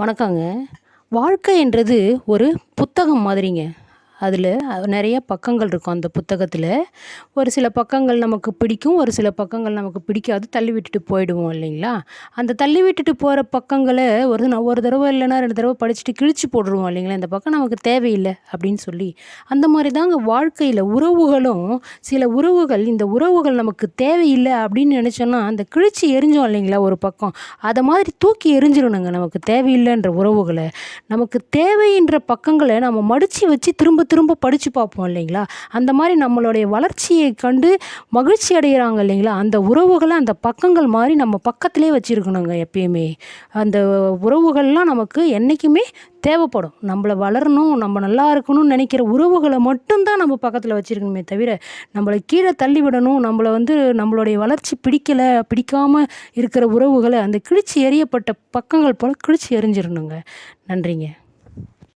வணக்கங்க. வாழ்க்கைன்றது ஒரு புத்தகம் மாதிரிங்க. அதில நெறைய பக்கங்கள் இருக்கும் அந்த புத்தகத்தில. ஒரு சில பக்கங்கள் நமக்கு பிடிக்கும், ஒரு சில பக்கங்கள் நமக்கு பிடிக்காது. தள்ளி விட்டுட்டு போயிடுவோம் இல்லைங்களா? அந்த தள்ளி விட்டுட்டு போற பக்கங்கள ஒரு தடவ இல்லன்னா 2 தடவ படிச்சுட்டு கிழிச்சு போட்டுருவோம் இல்லைங்களா? இந்த பக்கம் நமக்கு தேவையில்ல அப்படின்னு சொல்லி. அந்த மாரி தாங்க வாழ்க்கையில உறவுகளும் சில உறவுகள் இந்த உறவுகள் நமக்கு தேவையில்ல அப்படின்னு நெனைச்சோன்னா, அந்த கிழிச்சு எறிஞ்சோம் இல்லைங்களா ஒரு பக்கம், அத மாதிரி தூக்கி எறிஞ்சிரணுங்க நமக்கு தேவையில்லன்ற உறவுகள. நமக்கு தேவைன்ற பக்கங்கள நம்ம மடிச்சு வச்சு திரும்ப திரும்ப படிச்சு பார்ப்போம் இல்லைங்களா? அந்த மாரி நம்மளுடைய வளர்ச்சியை கண்டு மகிழ்ச்சி அடையிறாங்க இல்லைங்களா? அந்த உறவுகள அந்த பக்கங்கள் மாரி நம்ம பக்கத்திலேயே வச்சிருக்கணுங்க எப்பயுமே. அந்த உறவுகள்லாம் நமக்கு என்னைக்குமே தேவைப்படும். நம்மள வளரணும், நம்ம நல்லா இருக்கணும்னு நெனைக்கிற உறவுகள மட்டும் தான் நம்ம பக்கத்தில வச்சிருக்கணுமே தவிர, நம்மள கீழ தள்ளி விடணும், நம்மளுடைய வளர்ச்சி பிடிக்கல, பிடிக்காம இருக்கிற உறவுகள அந்த கிழிச்சு எறியப்பட்ட பக்கங்கள் போல கிழிச்சு எறிஞ்சிரணுங்க. நன்றிங்க.